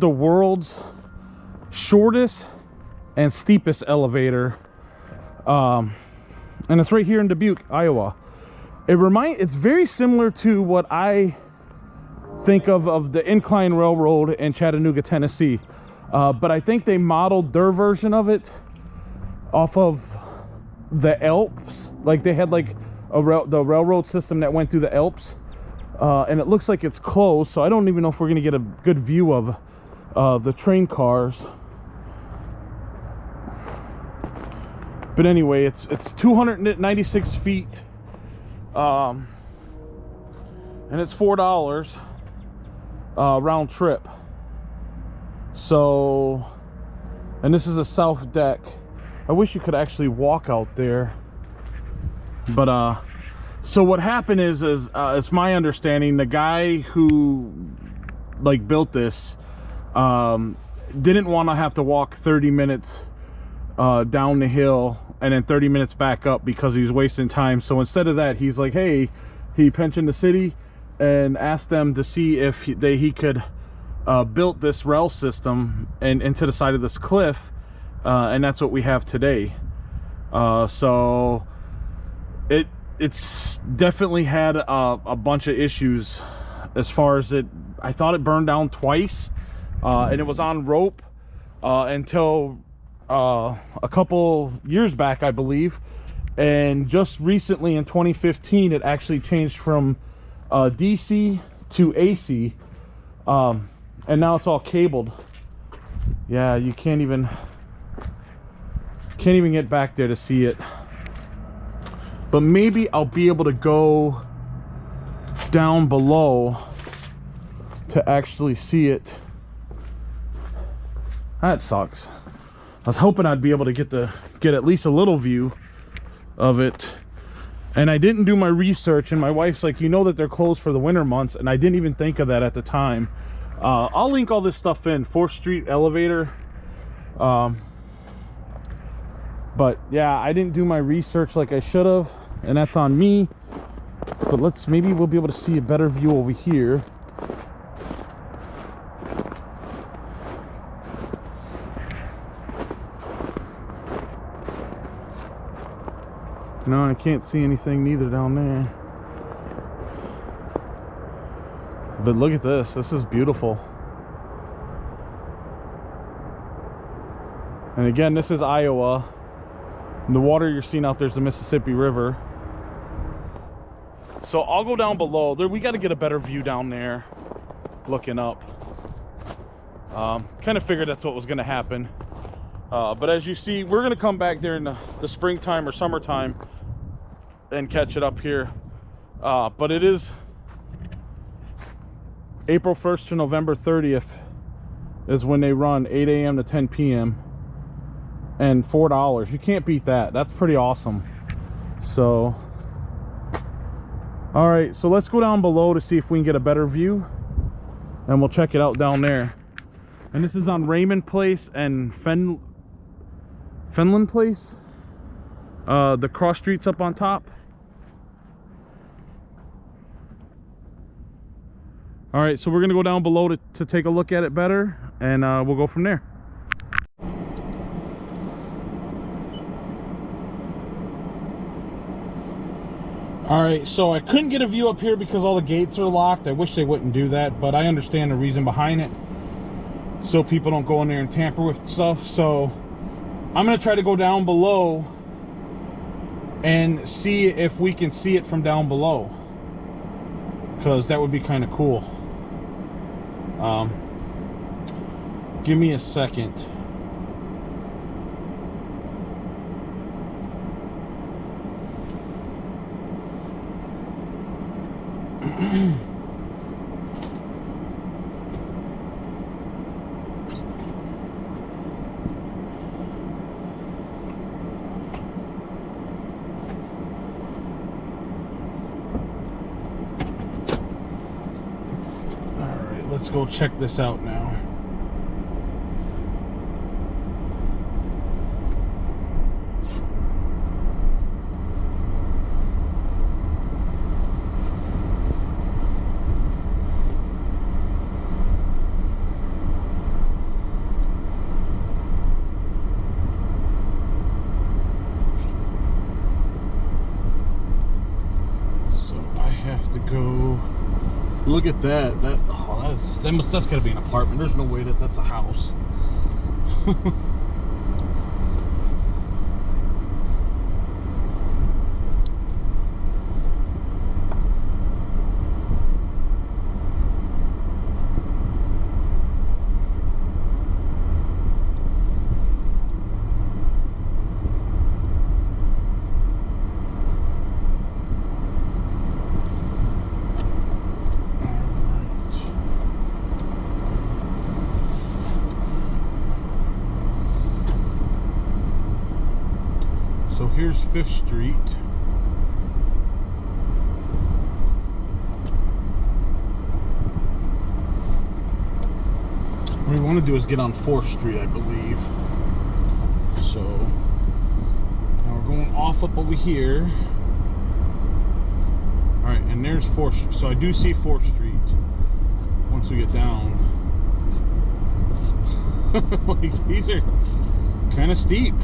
The world's shortest and steepest elevator, and it's right here in Dubuque, Iowa. It's very similar to what I think of the incline railroad in Chattanooga, Tennessee, but I think they modeled their version of it off of the Alps. Like they had like the railroad system that went through the Alps, and it looks like it's closed, so I don't even know if we're gonna get a good view of the train cars. But anyway, it's 296 feet, and it's $4 round trip. So, and this is a south deck. I wish you could actually walk out there, but so what happened is it's my understanding the guy who like built this didn't want to have to walk 30 minutes down the hill and then 30 minutes back up because he was wasting time. So instead of that, he's like, hey, he pensioned the city and asked them to see if he could build this rail system and into the side of this cliff, and that's what we have today. So it's definitely had a bunch of issues as far as I thought it burned down twice, and it was on rope until a couple years back, I believe. And just recently in 2015 it actually changed from DC to AC, and now it's all cabled. Yeah, you can't even get back there to see it, but maybe I'll be able to go down below to actually see it. That sucks. I was hoping I'd be able to get at least a little view of it, and I didn't do my research, and my wife's like, you know that they're closed for the winter months, and I didn't even think of that at the time. I'll link all this stuff in 4th Street elevator, but yeah, I didn't do my research like I should have, and that's on me. But maybe we'll be able to see a better view over here. No, I can't see anything neither down there. But look at this. This is beautiful. And again, this is Iowa. And the water you're seeing out there is the Mississippi River. So I'll go down below. We got to get a better view down there looking up. Kind of figured that's what was going to happen. But as you see, we're going to come back there in the springtime or summertime and catch it up here. But it is April 1st to November 30th is when they run 8 a.m. to 10 p.m. and $4. You can't beat that. That's pretty awesome. So, all right, so let's go down below to see if we can get a better view, and we'll check it out down there. And this is on Raymond Place and Fenelon Place. The cross streets up on top. All right, so we're gonna go down below to take a look at it better, and we'll go from there. All right, so I couldn't get a view up here because all the gates are locked. I wish they wouldn't do that, but I understand the reason behind it, so people don't go in there and tamper with stuff. So I'm gonna try to go down below and see if we can see it from down below, because that would be kind of cool. Give me a second. Let's go check this out now. look at that. That's gotta be an apartment. There's no way that's a house. So here's 5th Street. What we want to do is get on 4th Street, I believe. So now we're going off up over here. Alright, and there's 4th Street. So I do see 4th Street once we get down. Like, these are kind of steep.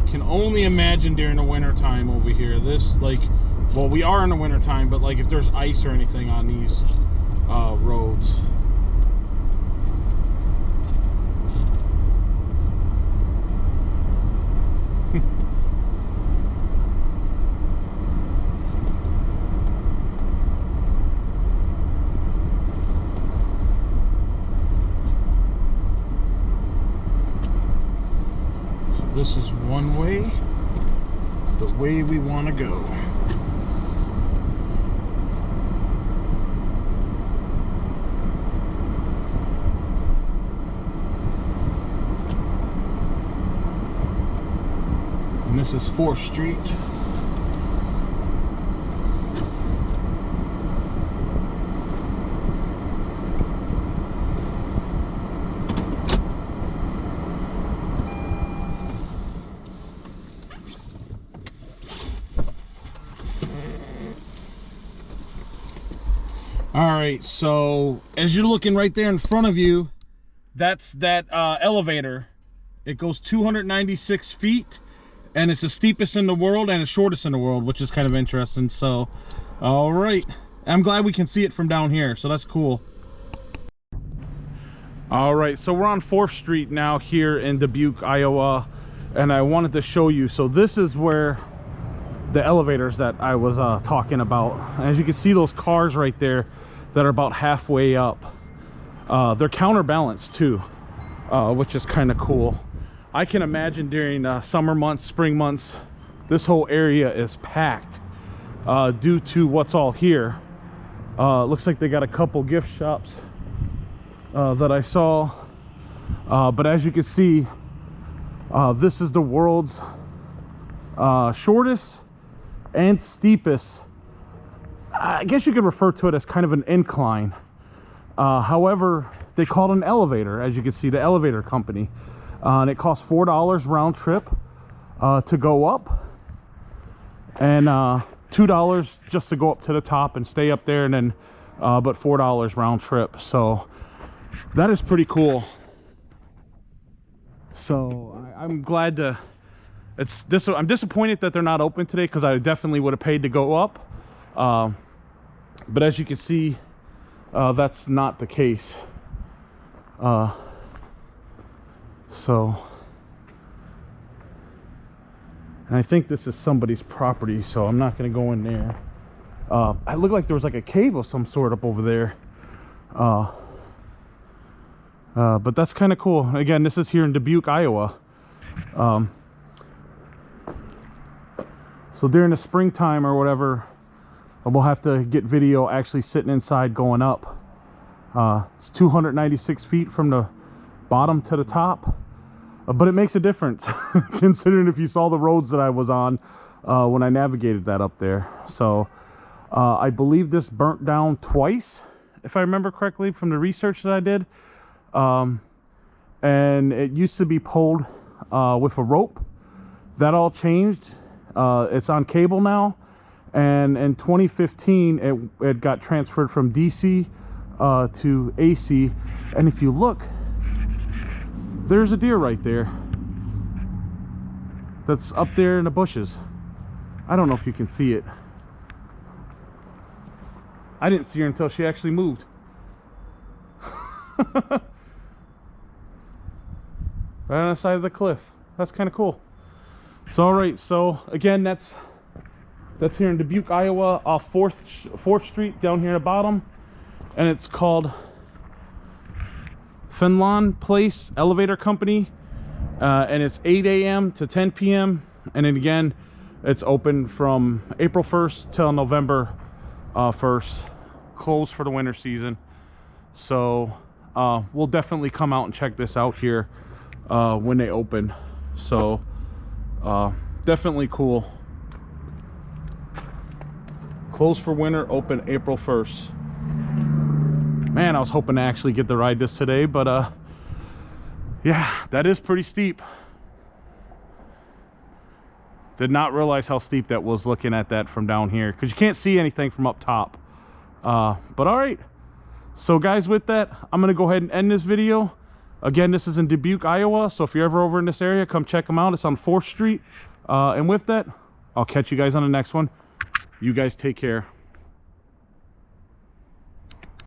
Can only imagine during the winter time over here. This, like, well, we are in the winter time, but like if there's ice or anything on these roads. This is one way. It's the way we want to go. And this is 4th Street. Alright, so as you're looking right there in front of you, that's that elevator. It goes 296 feet, and it's the steepest in the world and the shortest in the world, which is kind of interesting. So, alright. I'm glad we can see it from down here, so that's cool. Alright, so we're on 4th Street now here in Dubuque, Iowa, and I wanted to show you. So this is where the elevators that I was talking about. As you can see, those cars right there that are about halfway up, they're counterbalanced too, which is kind of cool. I can imagine during summer months, spring months, this whole area is packed due to what's all here. Looks like they got a couple gift shops that I saw, but as you can see, this is the world's shortest and steepest. I guess you could refer to it as kind of an incline. However, they call it an elevator, as you can see, the elevator company. And it costs $4 round trip to go up, and $2 just to go up to the top and stay up there, and then but $4 round trip. So that is pretty cool. So I'm glad to. I'm disappointed that they're not open today, because I definitely would have paid to go up. But as you can see, that's not the case. So, and I think this is somebody's property, so I'm not going to go in there. It looked like there was like a cave of some sort up over there. But that's kind of cool. Again, this is here in Dubuque, Iowa. So during the springtime or whatever, we'll have to get video actually sitting inside going up. It's 296 feet from the bottom to the top, but it makes a difference considering if you saw the roads that I was on when I navigated that up there. So I believe this burnt down twice, if I remember correctly from the research that I did. And it used to be pulled with a rope. That all changed. It's on cable now, and in 2015 it got transferred from DC to AC. And if you look, there's a deer right there that's up there in the bushes. I don't know if you can see it. I didn't see her until she actually moved. Right on the side of the cliff. That's kind of cool. So all right, so again, that's here in Dubuque, Iowa, off 4th Street down here at the bottom, and it's called Fenelon Place Elevator Company, and it's 8 a.m. to 10 p.m. and then again, it's open from April 1st till November 1st, closed for the winter season. So we'll definitely come out and check this out here when they open. So definitely cool. Closed for winter, open April 1st. Man, I was hoping to actually get to ride this today, but yeah, that is pretty steep. Did not realize how steep that was looking at that from down here, because you can't see anything from up top. But all right, so guys, with that, I'm gonna go ahead and end this video. Again, this is in Dubuque, Iowa, so if you're ever over in this area, come check them out. It's on 4th Street. And with that, I'll catch you guys on the next one. You guys take care.